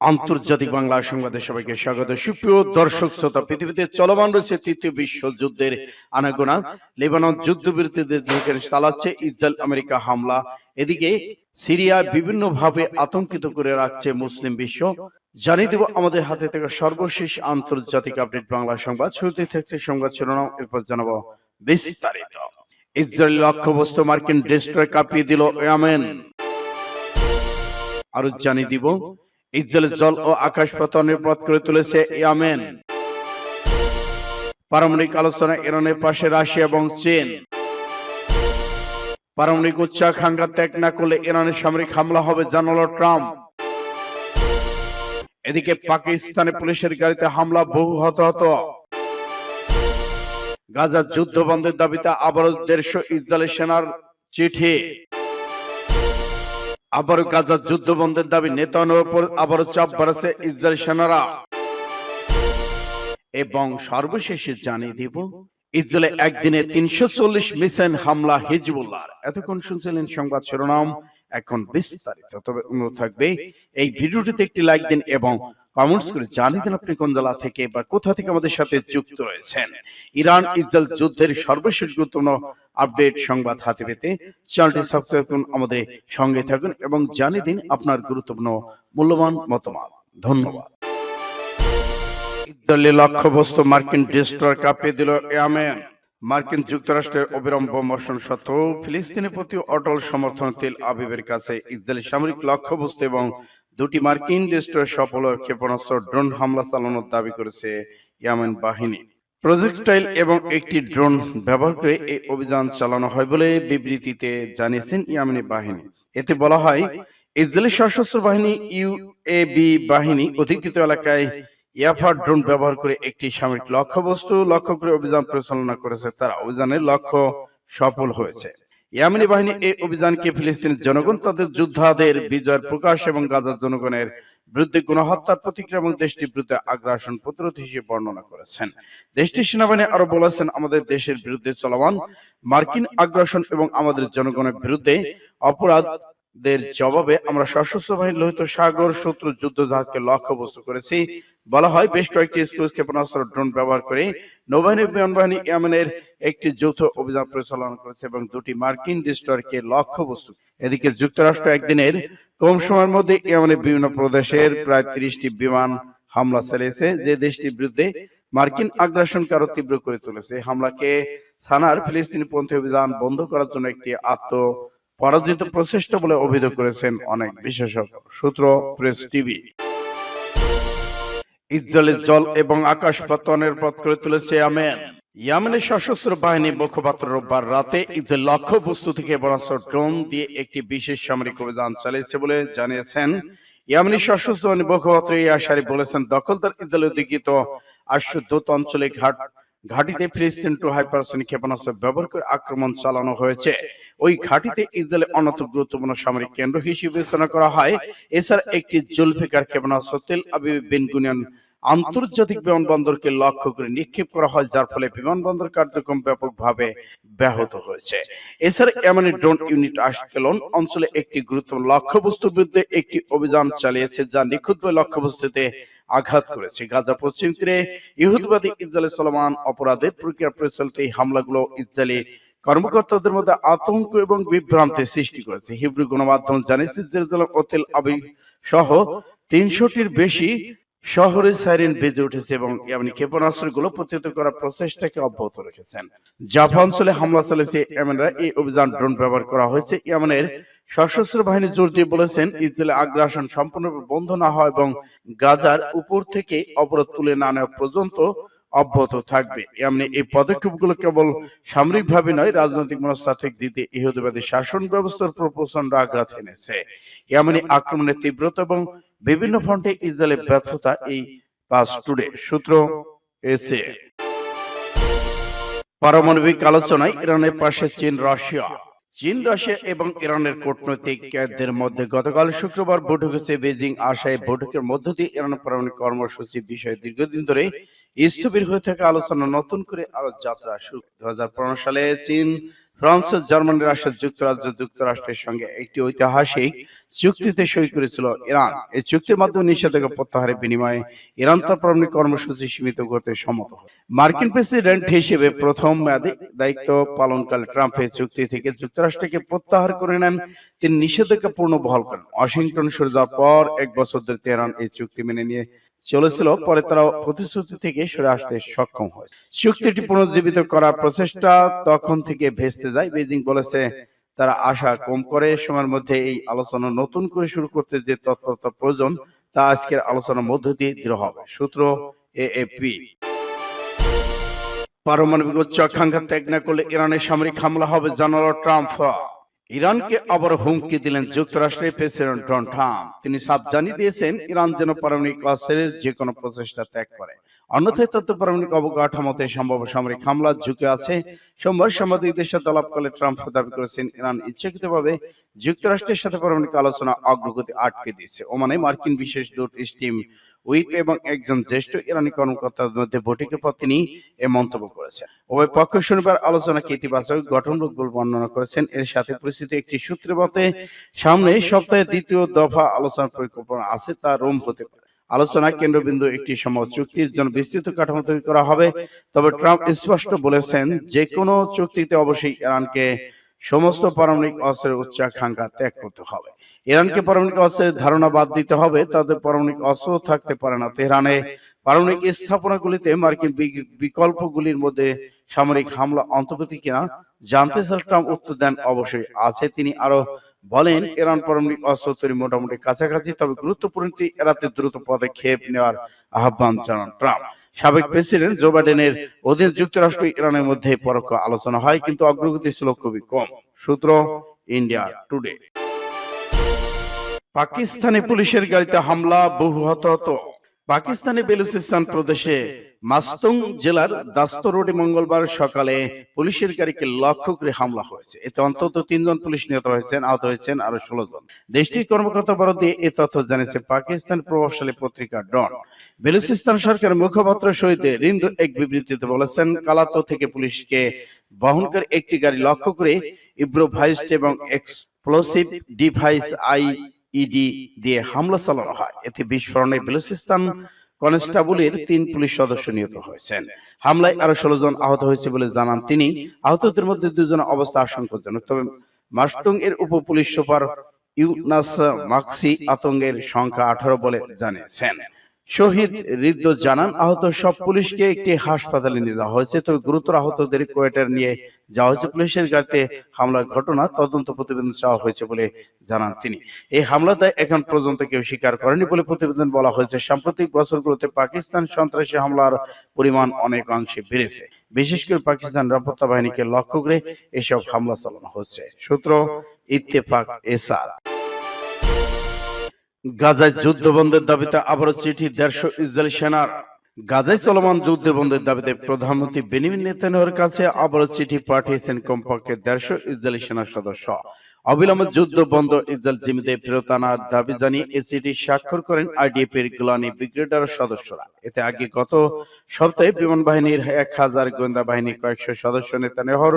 আন্তর্জাতিক বাংলা সংবাদে সবাইকে স্বাগত। সুপ্রিয় দর্শক শ্রোতা, পৃথিবীতে চলমান রয়েছে তৃতীয় বিশ্বযুদ্ধের আনাগোনা। লেবানন যুদ্ধবিরতিদের চালাচ্ছে ইসরায়েল আমেরিকা হামলা। এদিকে সিরিয়া বিভিন্ন ভাবে আতঙ্কিত করে রাখছে মুসলিম বিশ্ব। জানিয়ে দেব আমাদের হাতে থেকে সর্বশেষ আন্তর্জাতিক আপডেট বাংলা সংবাদ। শুরুতে থাকছে সংবাদ শিরোনাম, এরপর জানাবো বিস্তারিত। ইসরায়েল লক্ষ্যবস্তু মার্কিন ডেস্ট্রয় কাঁপিয়ে দিল ইয়েমেন। আরো জানিয়ে দিব ইসরায়েলের জল ও আকাশ পতনের পথ করে তুলেছে ইয়েমেন। পারমাণবিক আলোচনা ইরানের পাশে রাশিয়া এবং চীন। পারমাণবিক উচ্চাকাঙ্ক্ষা ত্যাগ না করলে ইরানের সামরিক হামলা হবে, জানালো ট্রাম্প। এদিকে পাকিস্তানে পুলিশের গাড়িতে হামলা, বহু হতাহত। গাজার যুদ্ধ বন্ধের দাবিতে আবারও 150 ইসরায়েলি সেনার চিঠি। আবারও গাজার যুদ্ধ বন্ধের দাবি, নেতানিয়াহুর উপর আবারও চাপ বাড়াচ্ছে ইসরায়েলি সেনারা। এবং সর্বশেষে জানিয়ে দিব ইসরায়েলে একদিনে 340 মিসাইল হামলা হিজবুল্লাহর। এতক্ষণ শুনছিলেন সংবাদ শিরোনাম, এখন বিস্তারিত। তবে অনুরোধ থাকবে এই ভিডিওটিতে একটি লাইক দিন এবং কমেন্টস করে জানিয়ে দিন আপনি কোন জেলা থেকে বা কোথা থেকে আমাদের সাথে যুক্ত রয়েছেন। ইরান ইসরায়েল যুদ্ধের সর্বশেষ গুরুত্বপূর্ণ আপডেট সংবাদ হাতে পেতে চ্যানেলটি সাবস্ক্রাইব করুন, আমাদের সঙ্গে থাকুন এবং জানিয়ে দিন আপনার গুরুত্বপূর্ণ মূল্যবান মতামত। ধন্যবাদ। ইসরায়েলের লক্ষ্যবস্তু মার্কিন ডেস্ট্রয়ার কাঁপিয়ে দিল ইয়েমেন। মার্কিন যুক্তরাষ্ট্রের অবিরাম বোমাবর্ষণ সত্ত্বেও ফিলিস্তিনের প্রতি অটল সমর্থন তেল আবিবের কাছে ইসরায়েলি সামরিক লক্ষ্যবস্তু এবং 2টি মার্কিন ডেস্ট্রয়ার সফল ক্ষেপণাস্ত্র ড্রোন হামলা চালানোর দাবি করেছে ইয়েমেন বাহিনী। প্রজেক্টাইল এবং একটি ড্রোন ব্যবহার করে এই অভিযান চালানো হয় বলে বিবৃতিতে জানিয়েছেন ইয়েমেনি বাহিনী। এতে বলা হয়, ইসরায়েলি সশস্ত্র বাহিনী ইউএবি বাহিনী অধিকৃত এলাকায় ইয়াফা ড্রোন ব্যবহার করে একটি সামরিক লক্ষ্যবস্তু লক্ষ্য করে অভিযান পরিচালনা করেছে। তারা অভিযানের লক্ষ্য সফল হয়েছে। ইয়েমেনি বাহিনী এই অভিযানকে ফিলিস্তিনের জনগণ তাদের যোদ্ধাদের বিজয়ের প্রকাশ এবং গাজার জনগণের বিরুদ্ধে গণহত্যার প্রতিক্রিয়া এবং দেশটির বিরুদ্ধে আগ্রাসন প্রতিরোধ হিসেবে বর্ণনা করেছেন। দেশটির সেনাবাহিনী আরো বলেছেন, আমাদের দেশের বিরুদ্ধে চলমান মার্কিন আগ্রাসন এবং আমাদের জনগণের বিরুদ্ধে অপরাধের জবাবে আমরা সশস্ত্র বাহিনীর লোহিত সাগর শত্রু যুদ্ধ জাহাজকে লক্ষ্যবস্তু করেছি। বলা হয়, বেশ কয়েকটি ক্রুজ ক্ষেপণাস্ত্র ড্রোন ব্যবহার করে নৌবাহিনী বিমান বাহিনী ইয়েমেনের একটি যৌথ অভিযান পরিচালনা করেছে এবং 2টি মার্কিন ডেস্ট্রয়ারকে লক্ষ্যবস্তু। এদিকে যুক্তরাষ্ট্র একদিনের কম সময়ের মধ্যে ইয়েমেনের বিভিন্ন প্রদেশের প্রায় 30টি বিমান হামলা চালিয়েছে, যে দেশটির বিরুদ্ধে মার্কিন আগ্রাসনকে আরো তীব্র করে তুলেছে। হামলাকে সানার ফিলিস্তিনি পন্থী অভিযান বন্ধ করার জন্য একটি পরাজিত প্রচেষ্টা বলে অভিযোগ করেছেন অনেক বিশেষজ্ঞ। সূত্র প্রেস টিভি। ইসরায়েলের জল এবং আকাশ পতনের পথ করে তুলেছে ইয়েমেন। ইয়েমেনের সশস্ত্র বাহিনী মুখপাত্র রোববার রাতে ইসরায়েল লক্ষ্যবস্তু থেকে ক্ষেপণাস্ত্র ড্রোন দিয়ে একটি বিশেষ সামরিক অভিযান চালিয়েছে বলে জানিয়েছেন ইয়েমেনি সশস্ত্র বাহিনী মুখপাত্র ইয়াসারি বলেছেন, দখলদার ইসরায়েল অধিকৃত আশুদ্ধ অঞ্চলে ঘাঁটিতে ফিলিস্তিন টু হাইপারসনিক ক্ষেপণাস্ত্র ব্যবহার করে আক্রমণ চালানো হয়েছে। ওই ঘাঁটিতে ইসরায়েলের অন্যতম গুরুত্বপূর্ণ সামরিক কেন্দ্র হিসেবে বিবেচনা করা হয়। এছাড়া একটি জুলফিকার ক্ষেপণাস্ত্র তেল আবিব বেন গুরিয়ন আন্তর্জাতিক বিমানবন্দরকে লক্ষ্য করে নিক্ষেপ করা হয়, যার ফলে বিমানবন্দর কার্যক্রম ব্যাপকভাবে ব্যাহত হয়েছে। এছাড়া ইয়েমেনি ড্রোন ইউনিট আশকেলন অঞ্চলে একটি গুরুত্বপূর্ণ লক্ষ্যবস্তুর বিরুদ্ধে একটি অভিযান চালিয়েছে, যা নিখুঁতভাবে লক্ষ্যবস্তুতে আঘাত করেছে। গাজা পশ্চিম তীরে ইহুদিবাদী ইসরায়েলের চলমান অপরাধের প্রক্রিয়া পরিচালিত এই হামলাগুলো ইসরায়েলি কর্মকর্তাদের মধ্যে আতঙ্ক এবং বিভ্রান্তির সৃষ্টি করেছে। হিব্রু গণমাধ্যম জানিয়েছে, জেরুজালেম ও তেল আবিব সহ 300টির বেশি শহরে সাইরেন বেজে উঠেছে এবং ইয়েমেনি ক্ষেপণাস্ত্রগুলো প্রতিহত করার প্রচেষ্টাকে অব্যাহত রেখেছেন। জাফা অঞ্চলে হামলা চালিয়েছে ইয়েমেনরা। এই অভিযান ড্রোন ব্যবহার করা হয়েছে। ইয়েমেনের সশস্ত্র বাহিনী জোর দিয়ে বলেছেন, ইসরায়েলের আগ্রাসন সম্পূর্ণরূপে বন্ধ না হয় এবং গাজার উপর থেকে অবরোধ তুলে না নেওয়া পর্যন্ত অব্যাহত থাকবে। ইয়েমেনে এই পদক্ষেপগুলো কেবল সামরিকভাবে নয়, রাজনৈতিক মনস্তাত্ত্বিক দিতে ইহুদিবাদী শাসন ব্যবস্থার উপর প্রচন্ড আঘাত এনেছে। ইয়েমেনি আক্রমণের তীব্রতা এবং বিভিন্ন ফ্রন্টে ইসরায়েলের ব্যর্থতা এই পাস টুডে। সূত্র এসে। পারমাণবিক আলোচনায় ইরানের পাশে চীন রাশিয়া। চীন রাশিয়া এবং ইরানের কূটনৈতিকদের মধ্যে গতকাল শুক্রবার বৈঠক হয়েছে। বেজিং আশায় বৈঠকের মধ্য দিয়ে ইরানের পারমাণবিক কর্মসূচি বিষয়ে দীর্ঘদিন ধরে স্থবির হয়ে থাকা আলোচনা নতুন করে আরো যাত্রা শুরু। 2015 সালে চীন, ফ্রান্স, জার্মানি, রাশিয়া, যুক্তরাষ্ট্রের সঙ্গে একটি ঐতিহাসিক চুক্তিতে সই করেছিল ইরান। এই চুক্তির মাধ্যমে নিষেধাজ্ঞা প্রত্যাহারের বিনিময়ে ইরান তার পারমাণবিক কর্মসূচি সীমিত করতে সম্মত হয়। মার্কিন প্রেসিডেন্ট হিসেবে প্রথম মেয়াদে দায়িত্ব পালনকালে ট্রাম্প এই চুক্তি থেকে যুক্তরাষ্ট্রকে প্রত্যাহার করে নেন। তিনি নিষেধাজ্ঞা পূর্ণ বহাল করেন। ওয়াশিংটন সরে যাওয়ার পর 1 বছর ধরে তেহরান এই চুক্তি মেনে নিয়ে চলেছিল। পরে তারা প্রতিশ্রুতি থেকে সরে আসতে সক্ষম হয়। চুক্তিটি পুনর্জীবিত করার প্রচেষ্টা তখন থেকে ভেস্তে যায়। বেজিং বলেছে তারা আশা কম করে সময়ের মধ্যে এই আলোচনা নতুন করে শুরু করতে যে তৎপরতা প্রয়োজন তা আজকের আলোচনার মধ্য দিয়ে দৃঢ় হবে। সূত্র এএপি। পারমাণবিক উচ্চাকাঙ্ক্ষা ত্যাগ না করলে ইরানের সামরিক হামলা হবে জানালো ট্রাম্প। ইরানকে আবার হুমকি দিলেন যুক্তরাষ্ট্রের প্রেসিডেন্ট ডোনাল্ড ট্রাম্প। তিনি সাফ জানিয়ে দিয়েছেন ইরান যেন পারমাণবিক অস্ত্রের যে কোনো প্রচেষ্টা ত্যাগ করে, অন্যথায় তথ্য পারমাণবিক অবকাঠামোতে সম্ভাব্য সামরিক হামলার ঝুঁকি আছে। সোমবার সাংবাদিকদের সাথে আলাপকালে ট্রাম্প দাবি করেছেন ইরান ইচ্ছাকৃতভাবে যুক্তরাষ্ট্রের সাথে পারমাণবিক আলোচনা অগ্রগতি আটকে দিয়েছে। ওমানে মার্কিন বিশেষ দূত স্টিভ উইপ এবং একজন জ্যেষ্ঠ ইরানি কর্মকর্তার মধ্যে বৈঠকের পর তিনি এ মন্তব্য করেছেন। উভয় পক্ষ শনিবার আলোচনাকে ইতিবাচক গঠনমূলক বলে বর্ণনা করেছেন। এর সাথে পরিস্থিতি একটি সূত্রের মতে সামনে সপ্তাহে দ্বিতীয় দফা আলোচনার পরিকল্পনা আছে, তা রোম হতে পারে। আলোচনা কেন্দ্রবিন্দু একটি সম্ভাব্য চুক্তির জন্য বিস্তৃত কাঠামো তৈরি করা হবে। তবে ট্রাম্প স্পষ্ট বলেছেন যে কোনো চুক্তিতে অবশ্যই ইরানকে সমস্ত পারমাণবিক অস্ত্রের উচ্চাকাঙ্ক্ষা ত্যাগ করতে হবে। ইরানকে পারমাণবিক অস্ত্রের ধারণা বাদ দিতে হবে। তাদের পারমাণবিক অস্ত্র থাকতে পারে না। তেহরানে পারমাণবিক স্থাপনাগুলিতে মার্কিন বিকল্পগুলির মধ্যে সামরিক হামলা অন্তর্ভুক্ত কিনা জানতে চাইলে ট্রাম্প উত্তর দেন অবশ্যই আছে। তিনি আরো বলেন ইরান পারমাণবিক অস্ত্র তৈরি মোটামুটি কাছাকাছি, তবে গুরুত্বপূর্ণটি এড়াতে দ্রুত পদক্ষেপ নেওয়ার আহ্বান জানান ট্রাম্প। সাবেক প্রেসিডেন্ট জো বাইডেনের অধীনে যুক্তরাষ্ট্র ইরানের মধ্যে পরোক্ষ আলোচনা হয়, কিন্তু অগ্রগতি ছিল খুবই কম। সূত্র ইন্ডিয়া টুডে। পাকিস্তানি পুলিশের গাড়িতে হামলা, বহু হতাহত। পাকিস্তানের বেলুচিস্তান প্রদেশে মাস্তুং জেলার দাস্ত রোডে মঙ্গলবার সকালে পুলিশের গাড়িকে লক্ষ্য করে হামলা হয়েছে। এতে অন্তত 3 জন পুলিশ নিহত হয়েছেন, আহত হয়েছেন আরো 16 জন। দেশটির কর্মকর্তা বরাদ দিয়ে এ তথ্য জানিয়েছে পাকিস্তান প্রভাবশালী পত্রিকা ডন। বেলুচিস্তান সরকারের মুখপাত্র শহীদ রিন্দু এক বিবৃতিতে বলেছেন, কালাতো থেকে পুলিশকে বহনকারী একটি গাড়ি লক্ষ্য করে ইম্প্রোভাইজড এবং এক্সপ্লোসিভ ডিভাইস আইইডি দিয়ে হামলা চালানো হয়। এতে বিস্ফোরণে বেলুচিস্তান কনস্টেবলের 3 পুলিশ সদস্য নিহত হয়েছেন। হামলায় আরো 16 জন আহত হয়েছে বলে জানান তিনি। আহতদের মধ্যে 2 জনের অবস্থা আশঙ্কাজনক। তবে মাস্তুং এর উপ পুলিশ সুপার ইউনাস মাকসি আতঙ্কের সংখ্যা 18 বলে জানিয়েছেন। শহীদ রিদ্দ জানান, আহত সব পুলিশকে একটি হাসপাতালে নিয়ে যাওয়া হয়েছে, তবে গুরুতর আহতদের কোয়েটার নিয়ে যাওয়া হয়েছে। পুলিশের গাড়িতে হামলার ঘটনা তদন্ত প্রতিবেদন চাওয়া হয়েছে বলে জানান তিনি। এই হামলাটা এখন পর্যন্ত কেউ স্বীকার করেনি বলে প্রতিবেদন বলা হয়েছে। সাম্প্রতিক বছরগুলোতে পাকিস্তান সন্ত্রাসী হামলার পরিমাণ অনেকাংশে বেড়েছে। বিশেষ করে পাকিস্তান নিরাপত্তা বাহিনীকে লক্ষ্য করে এসব হামলা চালানো হচ্ছে। সূত্র ইত্তেফাক এসার। গাজায় যুদ্ধ বন্ধের দাবিতে আবারও চিঠি 150 ইসরায়েলি সেনার। গাজায় চলমান যুদ্ধ বন্ধের দাবিতে প্রধানমন্ত্রী বেনিয়ামিন নেতানিয়াহুর কাছে আবারও চিঠি পাঠিয়েছেন কমপক্ষে 150 ইসরায়েলি সেনার সদস্য। অবিলম্বে যুদ্ধ বন্ধ, ইসরায়েল জিম্মিতে ফেরত আনার দাবি জানিয়ে এই চিঠি স্বাক্ষর করেন আইডিএফ এর গোলানি ব্রিগেডের সদস্যরা। এতে আগে গত সপ্তাহে বিমান বাহিনীর 1000 গোয়েন্দা বাহিনীর কয়েকশো সদস্য নেতানিয়াহুর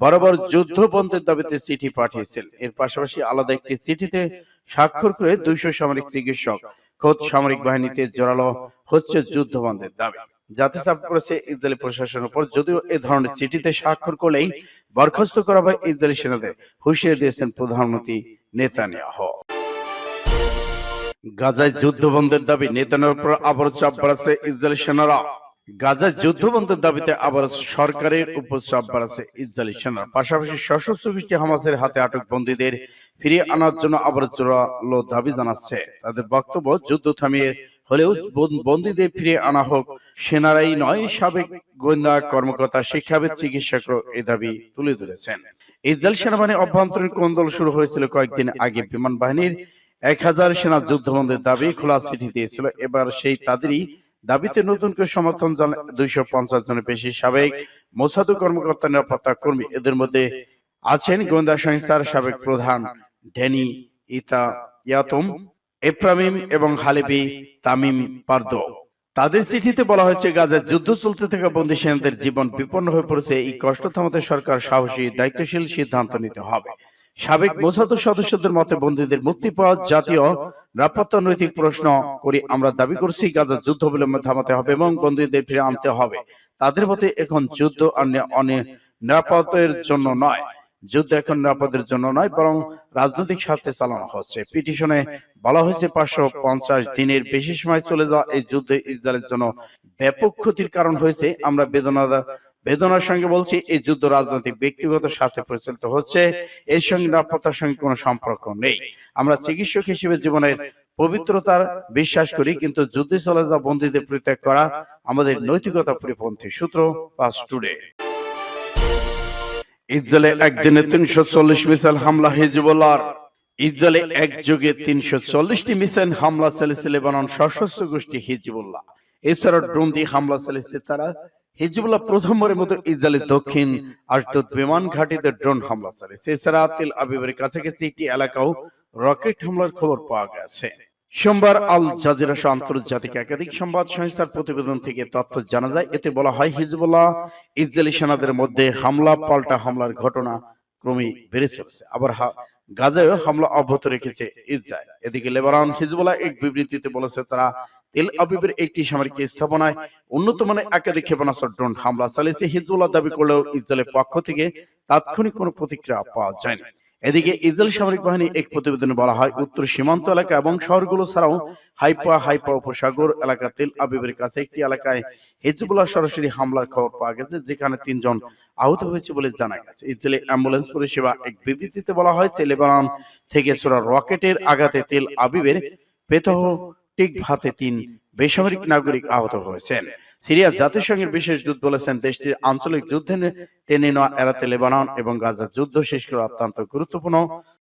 বরাবর যুদ্ধ বন্ধের দাবিতে চিঠি পাঠিয়েছেন। এর পাশাপাশি আলাদা একটি চিঠিতে স্বাক্ষর করে 200 সামরিক চিকিৎসক খোদ সামরিক বাহিনীতে জোরালো হচ্ছে যুদ্ধ বন্ধের দাবি। জাতি চাপ করেছে ইসরায়েলি প্রশাসনের উপর। যদিও এ ধরনের চিঠিতে স্বাক্ষর করলেই বরখাস্ত করা হয় ইসরায়েলি সেনাদের, হুঁশিয়ারি দিয়েছেন প্রধানমন্ত্রী নেতানিয়াহু। গাজায় যুদ্ধ বন্ধের দাবি, নেতানিয়াহুর উপর আবারও চাপ বাড়াচ্ছে ইসরায়েলি সেনারা। গাজায় যুদ্ধবন্ধের দাবিতে আবার সরকারের উপর চাপ বাড়াচ্ছে ইসরায়েলি সেনারা। পাশাপাশি সশস্ত্র গোষ্ঠী হামাসের হাতে আটক বন্দীদের ফিরিয়ে আনার জন্য আবার জোরালো দাবি জানাচ্ছে। তাদের বক্তব্য, যুদ্ধ থামিয়ে হলেও বন্দীদের ফিরিয়ে আনা হোক। সেনারাই নয়, সাবেক গোয়েন্দা কর্মকর্তা, শিক্ষাবিদ, চিকিৎসকরা এই দাবি তুলে ধরেছেন। ইসরায়েল সেনাবাহিনীর অভ্যন্তরীণ কোন্দল শুরু হয়েছিল কয়েকদিন আগে। বিমান বাহিনীর 1000 সেনা যুদ্ধবন্ধের দাবি খোলা চিঠি দিয়েছিল। এবার সেই তাদেরই দাবিতে নতুন করে সমর্থন জানান 250 জনের বেশি সাবেক মোসাদ কর্মকর্তা, নিরাপত্তা কর্মী। এদের মধ্যে আছেন গোয়েন্দা সংস্থার সাবেক প্রধান ড্যানি ইয়াতম এফ্রামিম এবং হালেবি তামিম পারদো। তাদের চিঠিতে বলা হয়েছে, গাজায় যুদ্ধ চলতে থাকা বন্দী সেনাদের জীবন বিপন্ন হয়ে পড়েছে। এই কষ্ট থামাতে সরকার সাহসী, দায়িত্বশীল সিদ্ধান্ত নিতে হবে। সাবেক মোসাদ সদস্যদের মতে বন্দীদের মুক্তি পাওয়া জাতীয় নিরাপত্তা নৈতিক প্রশ্ন করি আমরা দাবি করছি গাজা যুদ্ধ অবিলম্বে থামাতে হবে এবং বন্দীদের ফিরে আনতে হবে। তাদের মতে এখন যুদ্ধ নিরাপত্তার জন্য নয়, যুদ্ধ এখন নিরাপদের জন্য নয় বরং রাজনৈতিক স্বার্থে চালানো হচ্ছে। পিটিশনে বলা হয়েছে 550 দিনের বেশি সময় চলে যাওয়া এই যুদ্ধে ইসরায়েলের জন্য ব্যাপক ক্ষতির কারণ হয়েছে। আমরা বেদনার সঙ্গে বলছি, এই যুদ্ধ রাজনৈতিক ব্যক্তিগত স্বার্থে পরিচালিত হচ্ছে, এর সঙ্গে নিরাপত্তার সঙ্গে কোনো সম্পর্ক নেই। আমরা চিকিৎসক হিসেবে জীবনের পবিত্রতার বিশ্বাস করি, কিন্তু যুদ্ধে চলে যাওয়া বন্দীদের পরিত্যাগ করা আমাদের নৈতিকতা পরিপন্থী। সূত্র পাস টুডে। ইসরায়েলে একদিনে 340 মিসাইল হামলা হিজবুল্লাহর। ইসরায়েলে একযোগে 340টি মিসাইল হামলা চালিয়েছে লেবানন সশস্ত্র গোষ্ঠী হিজবুল্লাহ। এছাড়া ড্রোন দিয়ে হামলা চালিয়েছে তারা। হিজবুল্লাহ প্রথমবারের মতো ইসরায়েলের দক্ষিণ আশদোদ বিমান ঘাঁটিতে ড্রোন হামলা চালিয়েছে। এছাড়া তেল আবিবের কাছাকাছি একটি এলাকাও রকেট হামলার খবর পাওয়া গেছে। সোমবার আল জাজিরা সহ আন্তর্জাতিক একাধিক সংবাদ সংস্থার প্রতিবেদন থেকে তথ্য জানা যায়। এতে বলা হয়, হিজবুল্লাহ ইসরায়েলি সেনাদের মধ্যে হামলা পাল্টা হামলার ঘটনা ক্রমেই বেড়ে চলেছে। আবার গাজায়ও হামলা অব্যাহত রেখেছে ইসরায়েল। এদিকে লেবানন হিজবুল্লাহ এক বিবৃতিতে বলেছে, তারা তেল আবিবের একটি সামরিক স্থাপনায় উন্নত মানের একাধিক ক্ষেপণাস্ত্র ড্রোন হামলা চালিয়েছে। হিজবুল্লাহ দাবি করলেও ইসরায়েলের পক্ষ থেকে তাৎক্ষণিক কোনো প্রতিক্রিয়া পাওয়া যায়নি। এদিকে ইসরায়েল সামরিক বাহিনী এক প্রতিবেদনে বলা হয়, উত্তর সীমান্ত এলাকা এবং শহরগুলো ছাড়াও হাইফা উপসাগর এলাকা তেল আবিবের কাছে একটি এলাকায় হিজবুল্লাহ সরাসরি হামলার খবর পাওয়া গেছে, যেখানে 3 জন আহত হয়েছে বলে জানা গেছে। ইসরায়েলি অ্যাম্বুলেন্স পরিষেবা এক বিবৃতিতে বলা হয়েছে, লেবানন থেকে ছোড়া রকেটের আঘাতে তেল আবিবের পেতহটিকভাতে 3 বেসামরিক নাগরিক আহত হয়েছেন। সিরিয়া জাতিসংঘের বিশেষ দূত বলেছেন, দেশটির আঞ্চলিক যুদ্ধে টেনে নেওয়া এড়াতে লেবানন এবং গাজার যুদ্ধ শেষ করা অত্যন্ত গুরুত্বপূর্ণ।